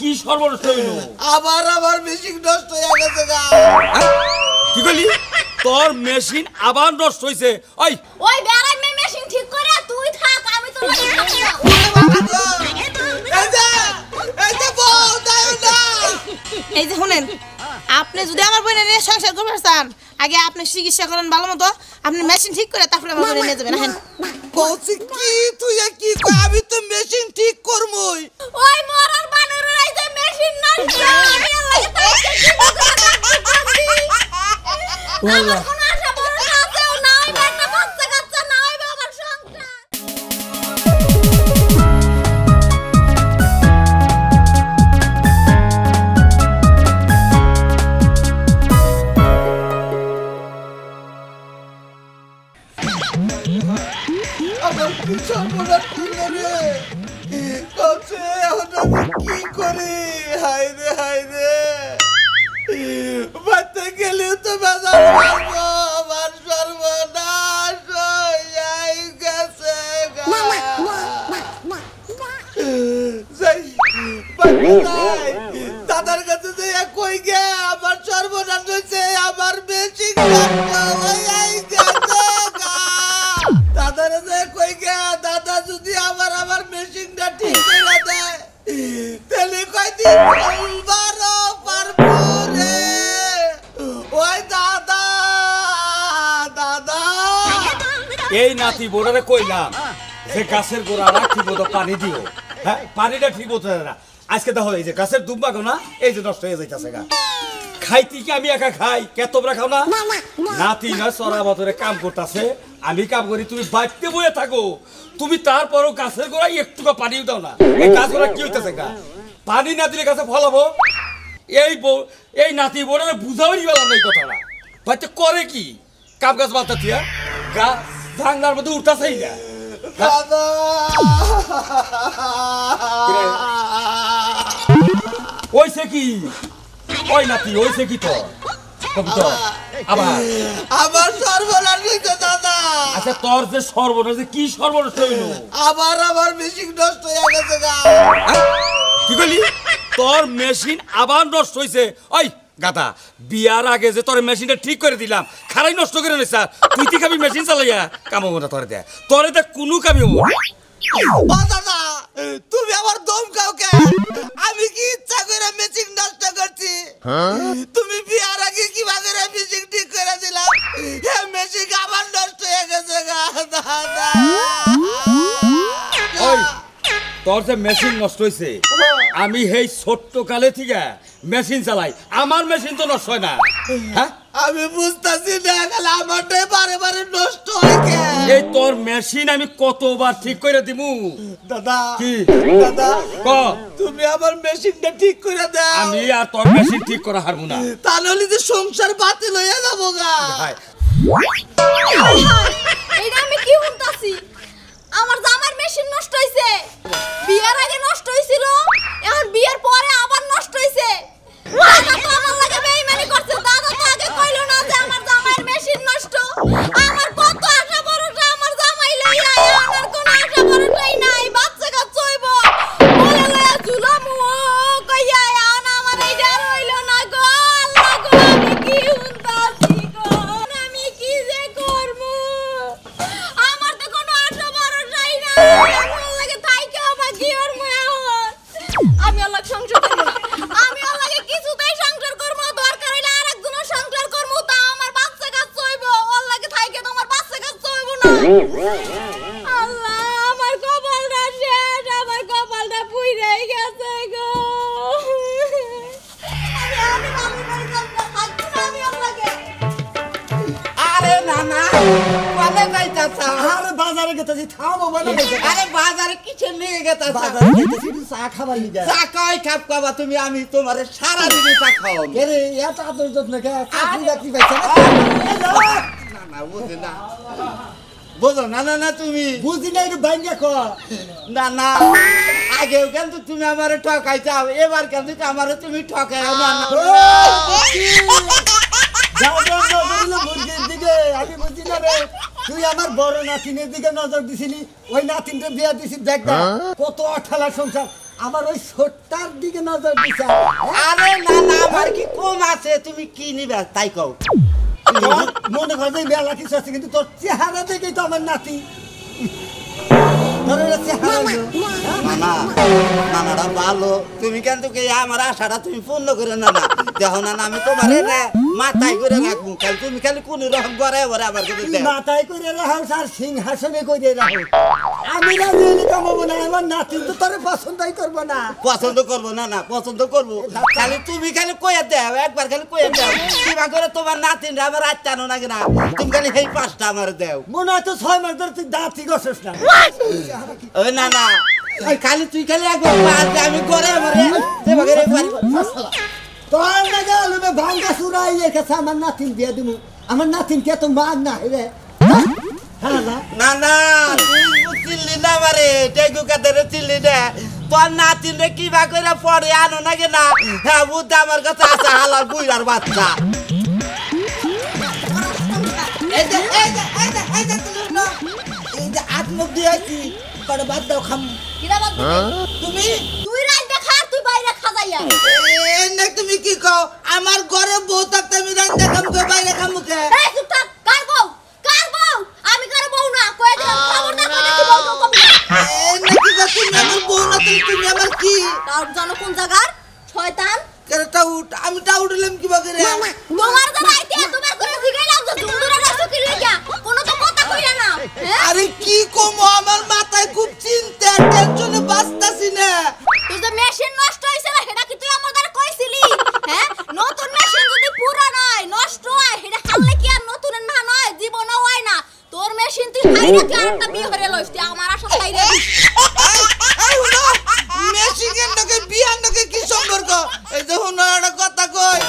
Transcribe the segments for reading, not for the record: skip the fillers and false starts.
কি সর্বনষ্ট হইল? আমার মেশিন নষ্ট হয়ে গেছে গা। কি কইলি? তোর মেশিন আবার নষ্ট হইছে? ওই বেড়াই মেশিন ঠিক করে তুই থাক, আমি তো এই যে শুনেন, আপনি যদি আমার বোনের নিয়ে সংসার করতে চান, আগে আপনি চিকিৎসা করেন ভালো মতো, আপনি মেশিন ঠিক করে তারপরে আমার বোনের নিয়ে যাবেন। হ্যাঁ বলছি কি তুই কি কই? আমি তো মেশিন ঠিক করবই। ওই মরার বানরের এই যে মেশিন নষ্ট, আমি আল্লাহকে তাইকে কি বলছি? আমার কোন আশা ভরসা আছেও নাই, একটা বাচ্চা কাচ্চা নাই আমার সংসার। আমার কি সর্বনাশ হলো রে? কমছে এখন আমি কি করি? হায় রে বাচ্চা গেলেও তো বাজার পারবো। আমার সর্বনাশ হয়ে গেছে গা। যাই দাদার কাছে যে কই গে আমার সর্বনাশ হয়েছে। আমার বেশি দাদার যে কই গে, দাদা যদি আমার মেশিনটা ঠিক করে দেয় তাহলে কয়দিন চলবারও পারবো রে। ওই দাদা এই নাতি বোর্ডারে কইলাম যে গাছের গোড়াটা ঠিক মতো পানি দিও। হ্যাঁ, পানিটা ঠিক মতো দেয় না। আজকে দেখো এই যে গাছের দুব্বাগো না, এই যে নষ্ট হয়ে যাইতেছে গা। খাইতে কি আমি একা খাই? কে তোমরা খাও না? নাতি না চড়া বতরে কাম করতেছে, আমি কাম করি, তুমি বাড়িতে বয়ে থাকো। তুমি তারপরও গাছের গোড়ায় একটুকু পানিও দাও না। এই গাছ গোড়া কি হইতেছে গা? পানি না দিলে গাছে ফলাবো? এই নাতি বোর্ডারে বুঝাবই পেলাম না এই কথাটা। বাড়িতে করে কি? কাম গাছ বাঁধতে দিয়া গাছ ভাঙনার মধ্যে উঠতেছেই না। দাদা ওইছে কি? ওই নাতি ওইছে কি? তো আমার সর্বনাশ হইছে দাদা। আচ্ছা তোর যে সর্বনাশ, কি সর্বনাশ হইল? আমার মেশিন নষ্ট হয়ে গেছে গা। কি কইলি? তোর মেশিন আবার নষ্ট হইছে? ওই গাদা, বিয়ার আগে যে তোর মেশিনটা ঠিক করে দিলাম, খারাই নষ্ট করে নিস। তুই কি খাবি মেশিন চালাইয়া? কাম হবো না তোরে দেয়, তোরে দেখ কোনো কামি হবো না। দাদা তুমি আমার দম খাও কে? আমি কি ইচ্ছা করে মেশিন নষ্ট করছি? তুমি বিয়ার আগে কিভাবে মেশিন ঠিক করে দিলাম, মেশিন আবার নষ্ট হয়ে গেছে গা দাদা। ওই তোর যে মেশিন নষ্ট হয়েছে, আমি এই ছোট্ট কালে থেকে মেশিন চালাই, আমার মেশিন তো নষ্ট হয় না। হ্যাঁ আমি বুঝতেছি না, খালি আমারটাই বারে নষ্ট হয় কে? এই তোর মেশিন আমি কতবার ঠিক করে দিমু। দাদা কি দাদা ক? তুমি আমার মেশিনটা ঠিক করে দাও। আমি আর তোর মেশিন ঠিক করা হারবো না। তাহলে যে সংসার বাতিল হয়ে যাবো গা। এইটা আমি কি শুনতাছি? আমার জামার মেশিন নষ্ট হইছে, বিয়ার আগে নষ্ট হইছিল, এখন বিয়ার পরে আবার নষ্ট হইছে। দাদা তো আমার লাগে বেইমানি করছে। দাদা তো আগে কইলো না যে আমার জামার মেশিন নষ্ট। আমার কত আশা ভরসা আমার জামাই লইয়া, আমার কোনো আশা ভরসাই নাই। বাচ্চা কাচ্চা হইব বলে লইয়া ঝুলামু কইয়া, এখন আমার এইটা হইলো না গো। আল্লাহ গো, আমি কি শুনতাছি গো? আমি কি যে করবো? আমার তো কোনো আশা ভরসাই নাই। আমার লাগে থাইকা আমার কি আর আমি আল্লাহ সংসার করব না। আমি আল্লাহকে কিছুতেই সংসার করব, দরকার হইলে আরেকজনের সংসার করব, তা আমার বাচ্চা কাচ্চা হইব। আল্লাহকে থাইকে তোমার বাচ্চা কাচ্চা হইব না। আল্লাহ, আমার কপালটা শেষ, আমার কপালটা পুইরাই গেছে গো। আমি মামুনের কাছে থাকবো না, আমি আল্লাহকে। আরে নানা বলে যাইতাছ? আরে বাজারে গেতেছি, থামো বলে। আরে বাজারে কিসের নিয়ে গেতাছ? বাজারে গেতেছি চা খাবার লিগা। চা কই খাপ খাবা তুমি? আমি তোমারে সারা দিনে চা খাও। এরে এত আদর যত্ন কে? চাকরি বাকরি পাইছ না? না বুঝি না, বুঝো না না তুমি বুঝি না, একটু ভাঙ্গা ক। না না, আগেও কিন্তু তুমি আমারে ঠকাইছাও, এবার কিন্তু আমারে তুমি ঠকাইও না। মুরগির দিকে আমি বুঝি না রে। তুই আমার বড় নাতিনের দিকে নজর দিছিলি, ওই নাতিনটা বিয়া দিছি। দেখ কত ঠেলা সংসার। আমার ওই ছোট্টার দিকে নজর দিছে আরে না না আমার কি কম আছে তুমি কি নিবে তাই কও মনে কর যে বেলা কিছু আছে কিন্তু তোর চেহারা দেখেই তো আমার নাতি নানাটা ভালো তুমি কিন্তু আমার আশাটা তুমি পূর্ণ করে না না দেখো না আমি তোমার মাথায় করে রাখবো তুমি খালি কোন রকম করে আমার মাথায় করে রাখো আর সিংহাসনে করে রাখো আমি রাজি হলে কামাবো না আমার নাতি তো তোর পছন্দই করবো না পছন্দ করবো না না পছন্দ করবো খালি তুমি খালি কয়ে দেও একবার খালি কয়ে দেও কিবা করে তোমার নাতিনরা আমার রাত টানো না কিনা তুমি খালি এই 5টা আমার দেও মনে হয় তো 6 মাস ধরে তুই দাঁতই গছস না ওই না না খালি তুই খালি একবার আমি করে মরে যে বগরে পারি তোর না গেল মে ভাঙ্গা সুরাই একাছে আমার নাতিন দিয়ে দিমু আমার নাতিন কে তো মান না রে না না তুই চিল্লি না মারে টেগু কাদের চিল্লি দে তোর নাতিন রে কিবা কইরা পরে আনো না কেনা হ্যাঁ বুদ্ধ আমার কাছে আছে হালাল বুইড়ার বাচ্চা এই যে আত্মক দিয়েছি করে বাদ দাও খাম কিরা বাদ তুমি তুই রাত দেখা তুই বাইরে খাজাইয়া না তুমি কি কও আমার ঘরে বউ থাকতে আমি রাত দেখাম কে বাইরে খামু কে এই চুপ থাক কার বউ আমি কার বউ না কই দিলাম খবর না কই কি বউ তো কম না কি কও তুমি আমার বউ না তুমি আমার কি তার জানো কোন জায়গার শয়তান কেটা উঠ আমি টা উঠলাম কি বাগরে তোমার তো রাইতে তোমার করে জিগাইলাম যে তুমি দূরে রাখছো কি লাগিয়া কোনো তো কথা কইরা না আরে কি কমো আমার মাথায় খুব চিন্তা টেনশনে বাঁচতাছি না তুই যে মেশিন নষ্ট হইছে না সেটা কি তুই আমাদের কইছিলি হ্যাঁ নতুন মেশিন যদি পুরান হয় নষ্ট হয় সেটা খালে কি আর নতুন না নয় জীবনও হয় না তোর মেশিন তুই হাইরা কি আরেকটা বিয়ে করে লইছ তুই আমার আশা ছাইরে মেশিনের নাকি বিয়ার নাকি কি সম্পর্ক এই যে হুনো একটা কথা কই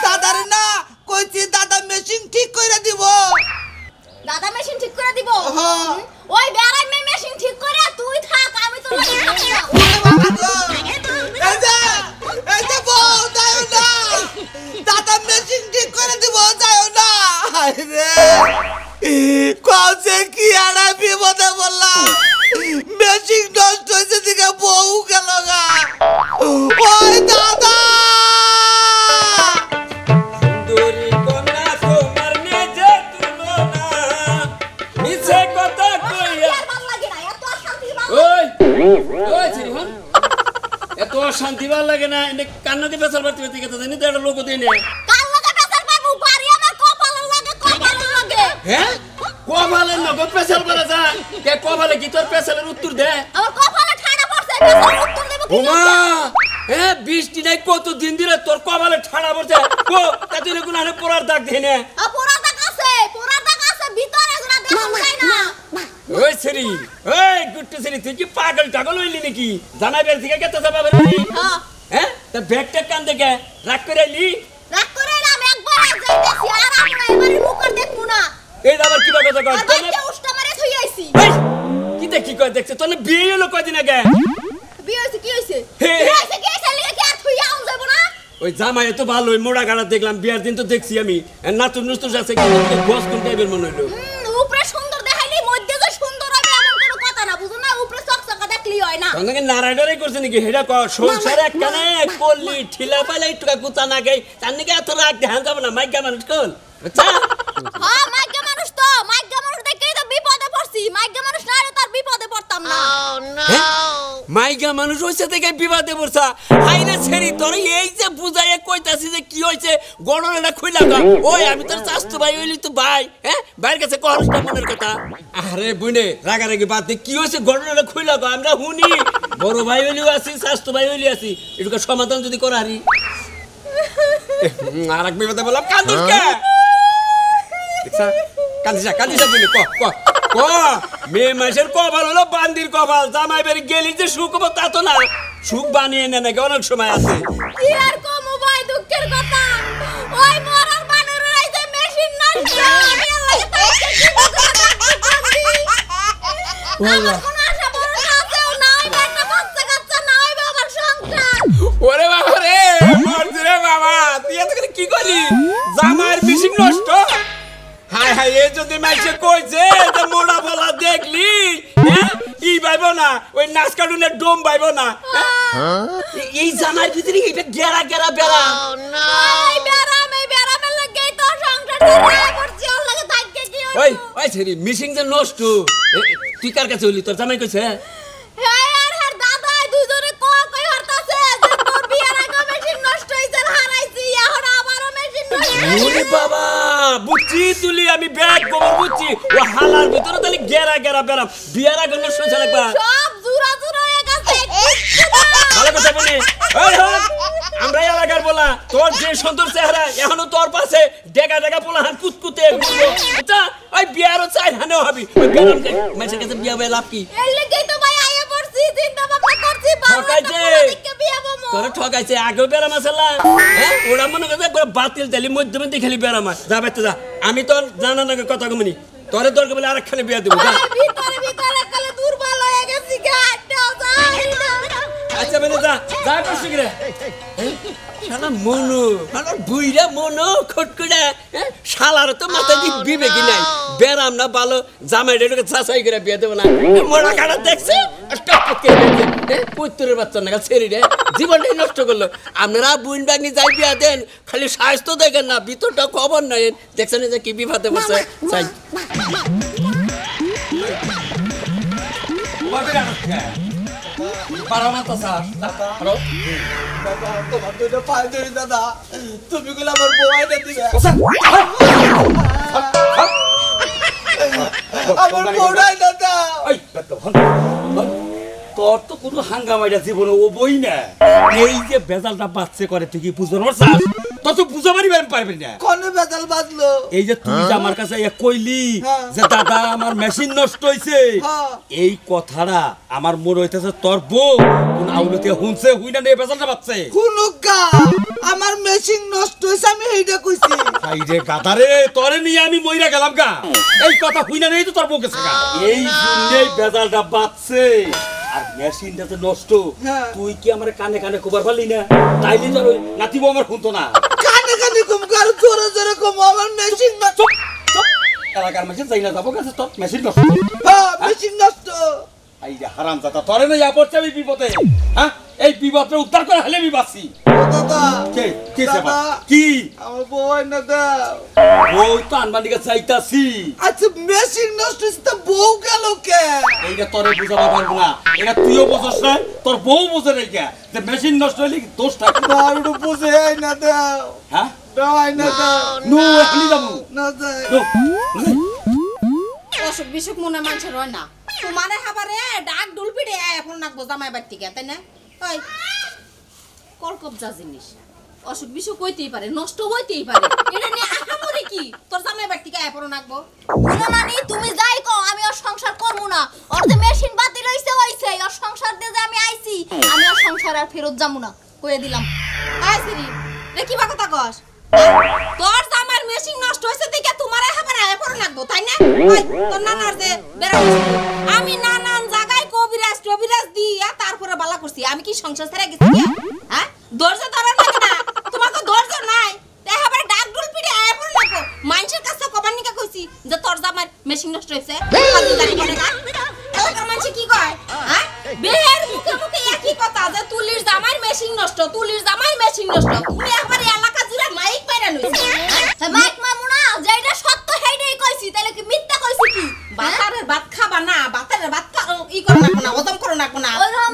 দাদারে না কইছি দাদা মেশিন ঠিক কইরা দিব দাদা মেশিন ঠিক করে দিব ওই বেড়াই মেশিন ঠিক করে তুই থাক আমি তো লাগি থাকি না এই যে বউ যাও না দাদা মেশিন ঠিক করে দিব যাও না আরে কওছে কি আড়া বিপদে বললাম মেশিন নষ্ট হয়েছে দিকে বউ গেল গা ওই দাদা সুন্দরী কন্যা তোমার নিজে তুলনা মিছে কথা কইয়া ভালো লাগে না এত শান্তি ওই ওই শ্রীহন এত শান্তি ভাল লাগে না এনে কান্না দিয়ে বেসার বাড়তে বেতে গেছে জানি তো একটা লোক দিয়ে নেয় কাল লাগা বেসার পাবো বাড়ি আমার কপালে লাগে হ্যাঁ কপালের নগদ পেছাল করে যা কে কপালে কি তোর পেছালের উত্তর দে আমার কপালে ঠাড়া পড়ছে বেসার উত্তর দেব কি ওমা হ্যাঁ বৃষ্টি নাই কত দিন দিলে তোর কপালে ঠাড়া পড়ছে ও তাতে কোন আনে পোড়ার দাগ দেয় না পোড়া দাগ আছে ভিতরে গুলা দেখা যায় না ওই সেরি ওই গুট্টু সেরি তুই কি পাগল টাগল হইলি নাকি জামাই বের থেকে কেতে যাবা বেরলি হ্যাঁ তা ব্যাগটা কান দেখে রাগ করে আইলি রাগ করে আমি একবার যাইতেছি আর আমরা এবারে মুখর দেখবো না এই আবার কি কথা কয় আর বাইতে উষ্টা মারে থই আইছি এই কি দেখি কয় দেখছ তোর বিয়ে হলো কয়দিন আগে বিয়ে হইছে কি হইছে হে। কি হইছে লিখে কি আর থই আউন যাব না ওই জামাই এত ভালো ওই মোড়া গাড়া দেখলাম বিয়ার দিন তো দেখছি আমি নাতুন নুস্তুর আছে কিন্তু বস কোন টাইপের মনে হইলো উপরে সুন্দর দেখাইলি মধ্যে যে সুন্দর হবে এমন কোনো কথা না বুঝো না উপরে চকচকা দেখলি হয় না তখন নারায়ণরে করছে নাকি হেডা ক সংসার একখানে করলি ঠিলা পাইলে একটু কুতা না গাই তার নাকি এত রাগ ধ্যান যাব না মাইকা মানুষ কল আচ্ছা হ্যাঁ মাইগা মানুষ দেখেই তো বিপদে পড়ছি মাইগা মানুষ না হলে তার বিপদে পড়তাম না মাইকা মানুষ হইছে থেকে বিবাদে পড়ছা হাইরে ছেড়ি তোর এই যে বুঝাইয়া কইতাছি যে কি হইছে গড়নটা খুইলা গা ওই আমি তোর চাস্তু ভাই হইলি তো ভাই হ্যাঁ বাইরের কাছে কহস না মনের কথা আরে বুনে রাগারাগি বাদ দে কি হইছে গড়নটা খুইলা গা আমরা হুনি বড় ভাই হইলিও আছি চাস্তু ভাই হইলি আছি এটুকু সমাধান যদি করা হারি আর এক বিপদে বললাম কান্দিস কে দেখছা কান্দিসা বুনে ক মেয়ে মাসের কপাল হলো বান্দির কপাল জামাই বাড়ি গেলি যে সুখ হবো তা তো না সুখ বানিয়ে নেয় নাকি অনেক সময় আছে কি আর কমু ভাই দুঃখের কথা ওই মরার বানর আইছে মেশিন নষ্ট আমি লাগে আমার কোন আশা ভরসা আছেও নাই একটা বাচ্চা কাচ্চা নাই বাবার সংসার ওরে বাবা রে মরছি রে বাবা তুই এত করে কি করলি জামাইয়ের মেশিন নষ্ট হায় হায় এই যদি মাইসে কইছে যে মোড়া বলা দেখলি হ্যাঁ ই পাইব না ওই নাচ কার্টুনের ডোম পাইব না এই জামার ভিতরে এটা গেরা গেরা বেড়া এই বেরামের লাগেই তো সংসার চালাই করছি ওর লাগে থাকতে কি ওই ওই ছেড়ি মিশিং যে নষ্ট তুই কার কাছে হইলি তোর জামাই কইছে হ্যাঁ আর দাদা দুইজনে কই হরতাছে যে তোর বিয়ার আগে মেশিন নষ্ট হইছে হারাইছি এখন আবারো মেশিন নষ্ট ওরে বাবা বুঝছি তুলি আমি ব্যাগ গোবর বুঝছি ও হালার ভিতরে তাহলে গেরা গেরা বেড়া বিয়ার আগে নষ্ট হইছে লাগবা সব জুরা জুরা হয়ে গেছে ভালো কথা বলি ওই হন আমরা এলাকার বলা তোর যে সুন্দর চেহারা এখনো তোর পাশে ডেগা ডেগা পোলা হান কুতকুতে ঘুরবো আচ্ছা ওই বিয়ারও চাই হানেও হবি ওই বেরম মেসের কাছে বিয়া হয়ে লাভ কি এর লাগেই তো ভাই আইয়া পড়ছি চিন্তা ভাবনা করছি ঠকাইছে বিয়া বমু তোরা ঠকাইছে আগেও বেড়াম আসলা হ্যাঁ ওরা মনে করছে একবার বাতিল দিলি মধ্যে খালি বেড়াম যা বেতে যা আমি তোর জানা না কথা কমনি তোরে দরকার বলে আরেকখানে বিয়া দেবো যা ভিতরে কালে দুর্বল হয়ে গেছি গাড়টাও যাই না আচ্ছা বেনে যা যা করছি রে শালা মনো শালা বুইরা মনো খটকুড়া শালার তো মাথা দি বিবেকই নাই বেরাম না ভালো জামাই ডেকে চাচাই করে বিয়ে দেবো না মোড়া কাটা দেখছে স্টপ করে পুত্রের বাচ্চা না ছেড়ে রে জীবনটাই নষ্ট করলো আপনারা বুইন বাগনি যাই বিয়া দেন খালি স্বাস্থ্য দেখেন না ভিতরটা খবর নাই দেখছেন যে কি বিভাতে বসে চাই তোমার দুইটা পায়ে ধরি দাদা তুমি গুলো আমার বউ আইনা দিবে আমার বউ আইনা দাও তোর তো কোনো হাঙ্গামাইটা জীবনে ও বই না এই যে বেজালটা বাচ্চা করে তুই কি বুঝতে পারছিস তোর তো বুঝা পারবি না কোনে বেজাল বাজলো এই যে তুই যে আমার কাছে কইলি যে দাদা আমার মেশিন নষ্ট হইছে এই কথাটা আমার মনে হইতেছে তোর বউ কোন আউলতে হুনছে হুইনা নিয়ে বেজালটা বাচ্চা কুনুকা আমার মেশিন নষ্ট হইছে আমি এইটা কইছি ভাই রে গাদারে তোরে নিয়ে আমি মইরা গেলাম গা এই কথা হুইনা নেই তো তোর বউ গেছে গা এই জন্যই বেজালটা বাচ্চা আর মেশিনটা তো নষ্ট তুই কি আমার কানে কানে খবর পালি না তাইলে তোর নাতিবো আমার শুনতো না কানে কানে কম কার জোরে জোরে কম আমার মেশিন নষ্ট এলাকার মেশিন চাই না যাবো কাছে তোর মেশিন নষ্ট মেশিন নষ্ট এই যে হারাম জাতা তোরে না ইয়া পড়ছে আমি বিপদে হ্যাঁ এই বিপদে উদ্ধার করে হলে আমি বাঁচি দাদা কে কে দাদা কি আমার বউ আইনা দাও ওই তো আনবান্দিকে চাইতাছি আচ্ছা মেশিন নষ্ট হইছে তো বউ গেল কে এইটা তোরে বুঝাতে পারবো না এটা তুইও বুঝছ না তোর বউ বুঝে নাই কে যে মেশিন নষ্ট হইলে দোষ থাকে বারুডু বুঝে আইনা দাও হ্যাঁ দাও আইনা দাও নো এখনি যাবো না যাই অসুখ বিসুখ মনে মানুষের হয় না তোমারে হাবারে ডাক ডুলপিড়ে এখন নাকবো জামাই বাড়ি থেকে তাই না ওই কলকবজা জিনিস অসুখ বিসুখ হইতেই পারে নষ্ট হইতেই পারে এটা নিয়ে আহামরি কি তোর জামাই বাড়ি থেকে এখন নাকবো নানি তুমি যাই কও আমি ওর সংসার করবো না ওর যে মেশিন বাতিল হইছে ওর সংসার দিয়ে যে আমি আইছি আমি ওর সংসার আর ফেরত যাবো না কইয়া দিলাম আয় সিরি রে কি কথা কস তোর জামার মেশিন নষ্ট হইছে দেখে তোমারে হাবারে এখন নাকবো তাই না ওই তোর নানার যে বেরা আমি নানান জায়গায় কবিরাজ দিয়া তারপরে বালা করছি আমি কি সংসার ছেড়ে গেছি হ্যাঁ ধৈর্য ধরার লাগে না তোমাকে ধৈর্য নাই তাই হাবারে ডাক ডুল পিড়ে এখন নাকবো মানুষের কাছে কবার নিকা কইছি যে তোর জামার মেশিন নষ্ট হইছে কাজে জানি করে না এলাকার মানুষ কি কয় হ্যাঁ বের মুখে মুখে একই কথা যে তুলির জামার মেশিন নষ্ট তুমি একবারে এলাকা জুড়ে মাইক পাইরা নইছে মাইক মামুনা যেটা সত্য সেইটাই কইছি তাহলে কি মিথ্যা কইছি কি বাতারের ভাত খাবা না বাতারের ভাত ই করো না হজম করো না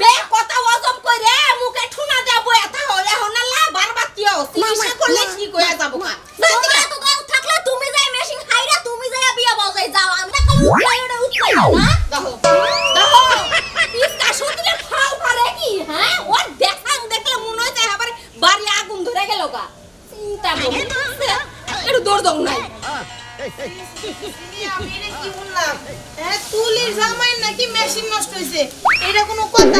বে কথা হজম কইরে মুখে ঠুনা দেবো এত হলে হনালা বারবার কিও চিকিৎসা করলে কি কইয়া যাবো কা এত গাও থাকলে তুমি যাই মেশিন খাইরা তুমি যাই বিয়া বজাই যাও আমরা কাল উঠলাই না দেখো পিসকা শুনলে ফাও করে কি হ্যাঁ ওর দেখলে মনে হয় আবার বাড়ি আগুন ধরে গেল গা চিন্তা করছে একটু দৌড় দাও নাই তুলির জামাই নাকি মেশিন নষ্ট হয়েছে এটা কোনো কথা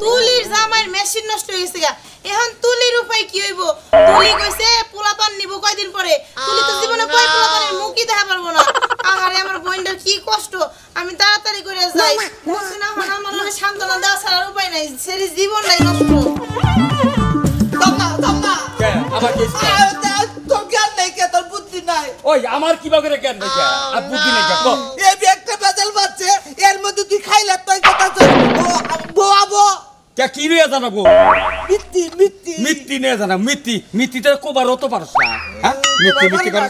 তুলির জামাই মেশিন নষ্ট হয়েছে এখন তুলির উপায় কি হইব তুলি কইছে পোলাপান নিব কয়দিন পরে তুলি তো জীবনে কয় পোলাপানের মুখই দেখা পারবো না আহারে আমার বোনটার কি কষ্ট আমি তাড়াতাড়ি করে যাই বুঝছি না হন আমার লগে সান্ত্বনা দেওয়া ছাড়ার উপায় নাই সেরি জীবনটাই নষ্ট দম্মা কে আমার কি তোর জ্ঞান নাই কে তোর বুদ্ধি নাই ওই আমার কি বাগরে জ্ঞান নাই কে আর বুদ্ধি নাই কে কো এই একটা বেজাল বাচ্চা এর মধ্যে তুই খাইলা তুই কথা বউ আবো কে কি নিয়ে জানাবো মিত্তি মিত্তি মিত্তি নিয়ে জানা মিত্তিটা কোবারও তো পারছ না হ্যাঁ মিত্তি করে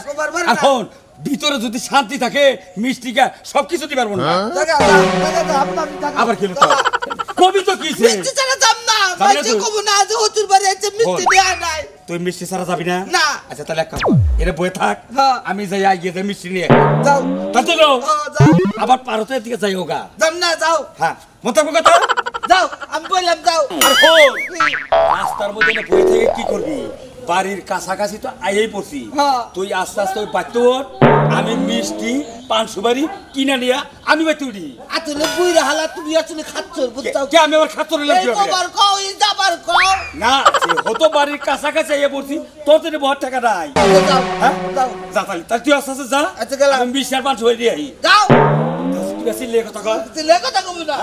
এখন ভিতরে যদি শান্তি থাকে মিষ্টিকা সবকিছু দিতে পারবো না আবার কি হলো কবি তো কিছে মিষ্টি ছাড়া যাম না মাইছে কব না যে হতুর বাড়ি আছে মিষ্টি দেয়া নাই তুই মিষ্টি ছাড়া যাবি না না আচ্ছা তাহলে এক কাম কর এরে বয়ে থাক আমি যাই আগে যে মিষ্টি নিয়ে যাও তাতে যাও যাও আবার পারতের দিকে যাই হোগা যাম না যাও হ্যাঁ মোতাবেক কথা যাও আমি বললাম যাও আর শোন রাস্তার মধ্যে না বই থেকে কি করবি বাড়ির কাছাকাছি তো আইই পড়ছি তুই আস্তে আস্তে ওই বাড়তে ওর আমি মিষ্টি পান সুপারি কিনে নিয়ে আমি বাড়তে উঠি আসলে বুইরা হালা তুমি আসলে খাচ্ছর বুঝছাও কে আমি আবার খাচ্ছর হইলাম কি হবে কবার কও ই যাবার কও না সে হতো বাড়ির কাছাকাছি আইয়ে পড়ছি তোর তো বহুত টাকা নাই যাও হ্যাঁ যাও যা তাহলে তাই তুই আস্তে আস্তে যা আচ্ছা গেলাম আমি মিষ্টি আর পান সুপারি দিয়ে আই যাও তুই আসি লে কথা কর লে কথা কব না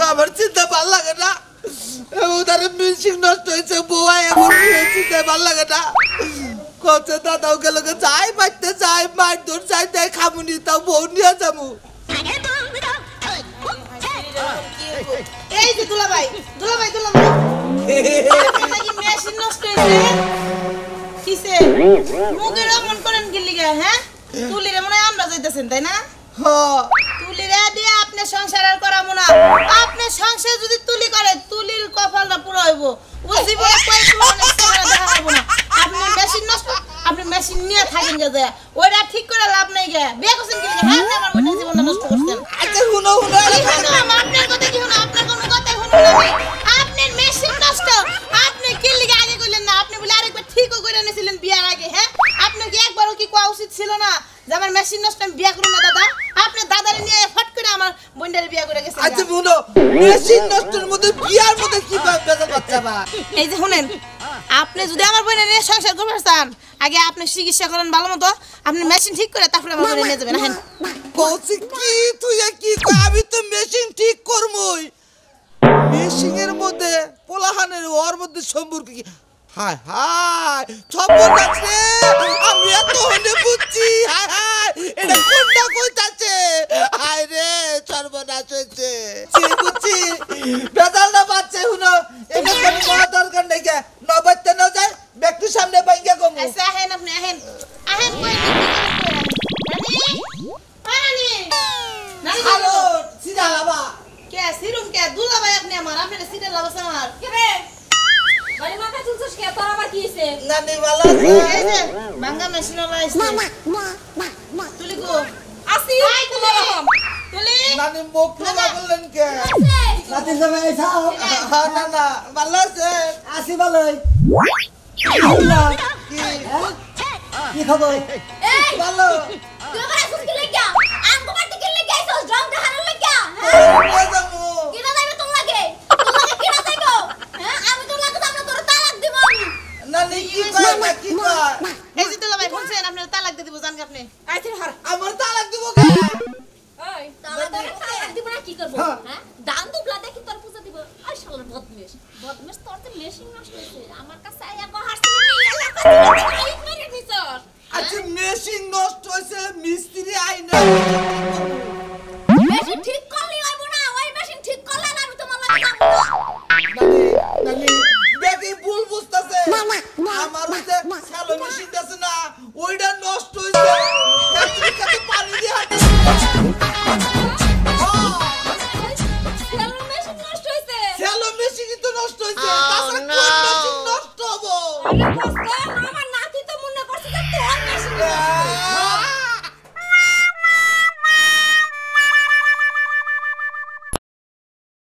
আমার চিন্তা ভাল লাগে না ওদের মিউজিক নষ্ট হয়েছে বউয়া এমন চিন্তা ভাল লাগে না কত দাদাও গেল যাই বাড়তে যাই মার দূর যাই তাই খামুনি তাও বউ নিয়ে যাবো এই যে দুলাভাই নাকি মেশিন নষ্ট হয়েছে কিসে মুখের অমন করেন গেলি গে হ্যাঁ তুলিরে মনে হয় আমরা যাইতেছেন তাই না তুলিরে দিয়ে আপনি সংসার আর করাবো না আপনি সংসার যদি তুলি করে তুলির কপালটা পুরো হইব ও জীবনে কই অনেক চেহারা দেখা হইব না আপনি মেশিন নষ্ট আপনি মেশিন নিয়ে থাকেন গে ওইটা ঠিক করে লাভ নাই গে বিয়ে করছেন কি লাগে হ্যাঁ আমার বোনের জীবনটা নষ্ট করছেন আচ্ছা হুনো আপনার কথা কি হলো আপনার কোনো কথা হলো না আপনার মেশিন নষ্ট আপনি কি লিগে আগে কইলেন না আপনি বলে আরেকবার ঠিকও করে নিয়েছিলেন বিয়ার আগে হ্যাঁ আপনি কি একবারও কি কোয়া উচিত ছিল না যে আমার মেশিন নষ্ট আমি বিয়া করব না দাদা আপনি দাদারে নিয়ে ফট করে আমার বোনটারে বিয়া করে গেছেন আচ্ছা হুনো মেশিন নষ্টের মধ্যে বিয়ার মধ্যে কি বেজাল বাচ্চা বা এই যে শুনেন আপনি যদি আমার বোনের নিয়ে সংসার করতে চান আগে আপনি চিকিৎসা করেন ভালো মতো আপনি মেশিন ঠিক করে তারপরে আমার বোনের নিয়ে যাবেন হ্যাঁ কৌশি কি তুই কি কই আমি তো মেশিন ঠিক করমই মেশিনের মধ্যে পোলাহানের ওর মধ্যে সম্পর্ক কি হায় হায় সর্বনাশ রে আমি এত হনে বুঝছি হায় হায় এটা কোনটা কইতাছে হায় রে সর্বনাশ হয়েছে বুঝছি বেদালটা বাচ্চা হুনো এটা কোনো বড় দরকার নেই কে নবাইতে না যায় ব্যক্তির সামনে বাইঙ্গা কমু আচ্ছা আহেন আপনি আহেন কই নানি হ্যালো সিধা লাবা কে সিরুম কে দুলাভাই আপনি আমার আপনার সিটে লাগাছেন আমার কে রে বাড়ি মাথা চুলছস কে তোর আবার কি হইছে নানি ভালো আছে এই যে ভাঙা মেশিন লাগাইছে তুলি গো আসি আই তুলি তুলি নানি মুখ লাগা বললেন কে রাতে যাবে যাও হ্যাঁ না না ভালো আছে আসি ভালোই কি খবর এই ভালো তুই আমার আসুস কি লাগা আমগো বাড়ি কি লাগা আইছস রং দেখানোর লাগা নিয়ে যাবো কিনা যাইবে তোর লাগে কিনা যাইবো হ্যাঁ আমি তোর লাগে আমরা তোর তালাক দিব আমি নানি কি কয় না কি কয় এই যে দুলাভাই শুনছেন আপনার তালাক দিয়ে দিব জানেন আপনি আইছেন হার আমার তালাক দিব কে এই তালাক দিব না কি করব হ্যাঁ দান দুবলা দেখি তোর পূজা দিব আই শালার বদমেশ তোর তো মেশিন নষ্ট হইছে আমার কাছে আইয়া কো হাসছিস নি এলাকা থেকে মেরে নিছস আচ্ছা মেশিন নষ্ট হইছে মিস্ত্রি আইনা মেশিন ঠিক করলি হইব না ওই মেশিন ঠিক করলে না আমি তোমার লাগে যাব না নানি নানি বেটি ভুল বুঝতাছে আমার হইছে স্যালো মেশিন আছে না ওইটা নষ্ট হইছে ফ্যাক্টরি কাছে পানি দিয়ে হাঁটে স্যালো মেশিন নষ্ট হইছে স্যালো মেশিন তো নষ্ট হইছে তাছাড়া কোন মেশিন নষ্ট হবো আরে